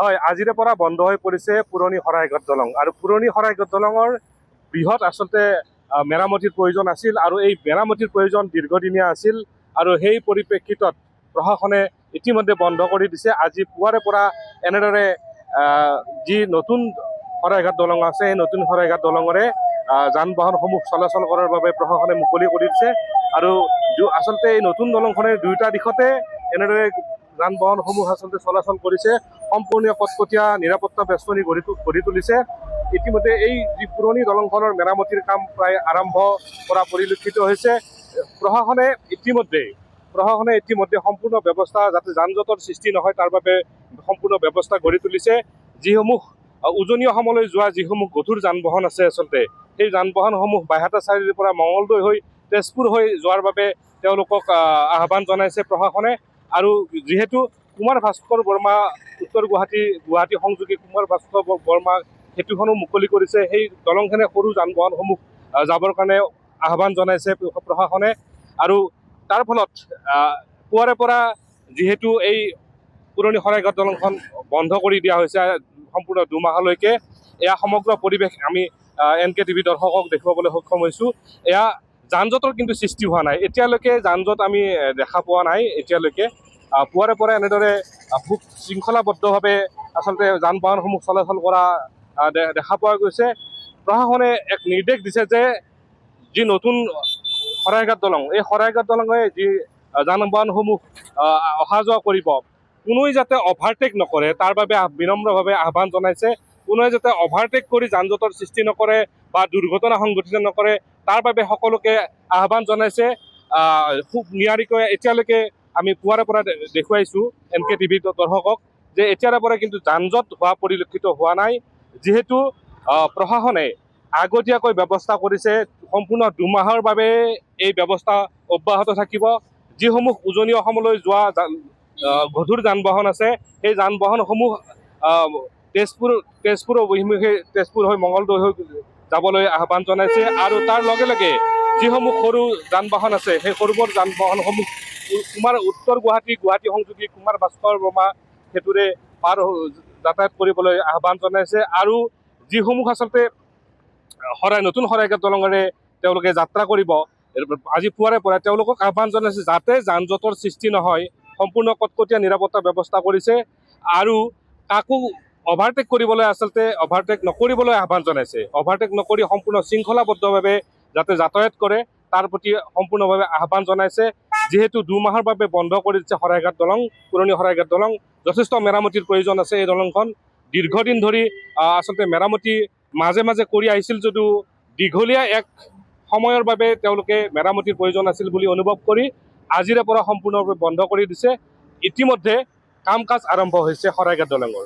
হয়, আজিৰে পৰা বন্ধ হৈ পৰিছে পুৰণি শৰাইঘাট দলং। আৰু পুৰণি শৰাইঘাট দলঙৰ বৃহৎ আচলতে মেৰামতিৰ প্ৰয়োজন আছিল আৰু এই মেৰামতিৰ প্ৰয়োজন দীৰ্ঘদিনীয়া আছিল। আৰু সেই পৰিপ্ৰেক্ষিতত প্ৰশাসনে ইতিমধ্যে বন্ধ কৰি দিছে। আজি পুৱাৰে পৰা এনেদৰে যি নতুন শৰাইঘাট দলং আছে, সেই নতুন শৰাইঘাট দলঙৰে যান বাহনসমূহ চলাচল কৰাৰ বাবে প্ৰশাসনে মুকলি কৰি দিছে। আৰু আচলতে এই নতুন দলংখনে দুয়োটা দিশতে এনেদৰে যান বাহনসমূহ আচলতে চলাচল কৰিছে। সম্পূৰ্ণ কটকটীয়া নিৰাপত্তা বেষ্টনী গঢ়ি তুলিছে। ইতিমধ্যে এই যি পুৰণি দলংখনৰ মেৰামতিৰ কাম প্ৰায় আৰম্ভ কৰা পৰিলক্ষিত হৈছে। প্ৰশাসনে ইতিমধ্যে সম্পূৰ্ণ ব্যৱস্থা, যাতে যান জঁটৰ সৃষ্টি নহয় তাৰ বাবে সম্পূৰ্ণ ব্যৱস্থা গঢ়ি তুলিছে। যিসমূহ উজনি অসমলৈ যোৱা যিসমূহ গধুৰ যান বাহন আছে, আচলতে সেই যান বাহনসমূহ বাইহাটা চাৰিআলিৰ পৰা মঙলদৈ হৈ তেজপুৰ হৈ যোৱাৰ বাবে তেওঁলোকক আহ্বান জনাইছে প্ৰশাসনে। আৰু যিহেতু কুমাৰ ভাস্কৰ বৰ্মা উত্তৰ গুৱাহাটী সংযোগী কুমাৰ ভাস্কৰ বৰ্মা সেতুখনো মুকলি কৰিছে, সেই দলংখনে সৰু যান বাহনসমূহ যাবৰ কাৰণে আহ্বান জনাইছে প্ৰশাসনে। আৰু তাৰ ফলত পুৱাৰে পৰা যিহেতু এই পুৰণি শৰাইঘাট দলংখন বন্ধ কৰি দিয়া হৈছে সম্পূৰ্ণ 2 মাহলৈকে, এয়া সমগ্ৰ পৰিৱেশ আমি NKTV দৰ্শকক দেখুৱাবলৈ সক্ষম হৈছোঁ। এয়া যান জঁটৰ কিন্তু সৃষ্টি হোৱা নাই এতিয়ালৈকে, যান জঁট আমি দেখা পোৱা নাই এতিয়ালৈকে। পুৱাৰে পৰা এনেদৰে খুব শৃংখলাবদ্ধভাৱে আচলতে যান বাহনসমূহ চলাচল কৰা দেখা পোৱা গৈছে। প্ৰশাসনে এক নিৰ্দেশ দিছে যে যি নতুন শৰাইঘাট দলং, এই শৰাইঘাট দলঙে যি যান বাহনসমূহ অহা যোৱা কৰিব, কোনোৱে যাতে অভাৰটেক নকৰে তাৰ বাবে বিনম্ৰভাৱে আহ্বান জনাইছে। কোনোৱে যাতে অভাৰটেক কৰি যান জঁটৰ সৃষ্টি নকৰে বা দুৰ্ঘটনা সংঘটিত নকৰে তাৰ বাবে সকলোকে আহ্বান জনাইছে। খুব নিয়াৰিকৈ এতিয়ালৈকে আমি পুৱাৰে পৰা দেখুৱাইছোঁ NKTV দৰ্শকক যে এতিয়াৰে পৰা কিন্তু যান জঁট হোৱা পৰিলক্ষিত হোৱা নাই। যিহেতু প্ৰশাসনে আগতীয়াকৈ ব্যৱস্থা কৰিছে, সম্পূৰ্ণ 2 মাহৰ বাবে এই ব্যৱস্থা অব্যাহত থাকিব। যিসমূহ উজনি অসমলৈ যোৱা গধুৰ যান বাহন আছে, সেই যান বাহনসমূহ তেজপুৰ অভিমুখে তেজপুৰ হৈ মঙলদৈ হৈ যাবলৈ আহ্বান জনাইছে। আৰু তাৰ লগে লগে যিসমূহ সৰু যান বাহন আছে, সেই সৰুবোৰ যান বাহনসমূহ উত্তৰ গুৱাহাটী সংযোগী কুমাৰ ভাস্কৰ বৰ্মা সেতুৰে যাতায়াত কৰিবলৈ আহ্বান জনাইছে। আৰু যিসমূহ আচলতে নতুন শৰাইঘাট দলঙেৰে তেওঁলোকে যাত্ৰা কৰিব আজি পুৱাৰে পৰা, তেওঁলোকক আহ্বান জনাইছে যাতে যান জঁটৰ সৃষ্টি নহয়, সম্পূৰ্ণ কটকটীয়া নিৰাপত্তা ব্যৱস্থা কৰিছে। আৰু কাকো অভাৰটেক নকৰিবলৈ আহ্বান জনাইছে। অভাৰটেক নকৰি সম্পূৰ্ণ শৃংখলাবদ্ধভাৱে যাতে যাতায়াত কৰে তাৰ প্ৰতি সম্পূৰ্ণভাৱে আহ্বান জনাইছে। যিহেতু 2 মাহৰ বাবে বন্ধ কৰি দিছে শৰাইঘাট দলং, পুৰণি শৰাইঘাট দলং, যথেষ্ট মেৰামতিৰ প্ৰয়োজন আছে। এই দলংখন দীৰ্ঘদিন ধৰি আচলতে মেৰামতি মাজে মাজে কৰি আহিছিল যদিও দীঘলীয়া এক সময়ৰ বাবে তেওঁলোকে মেৰামতিৰ প্ৰয়োজন আছিল বুলি অনুভৱ কৰি আজিৰে পৰা সম্পূৰ্ণৰূপে বন্ধ কৰি দিছে। ইতিমধ্যে কাম কাজ আৰম্ভ হৈছে শৰাইঘাট দলঙৰ।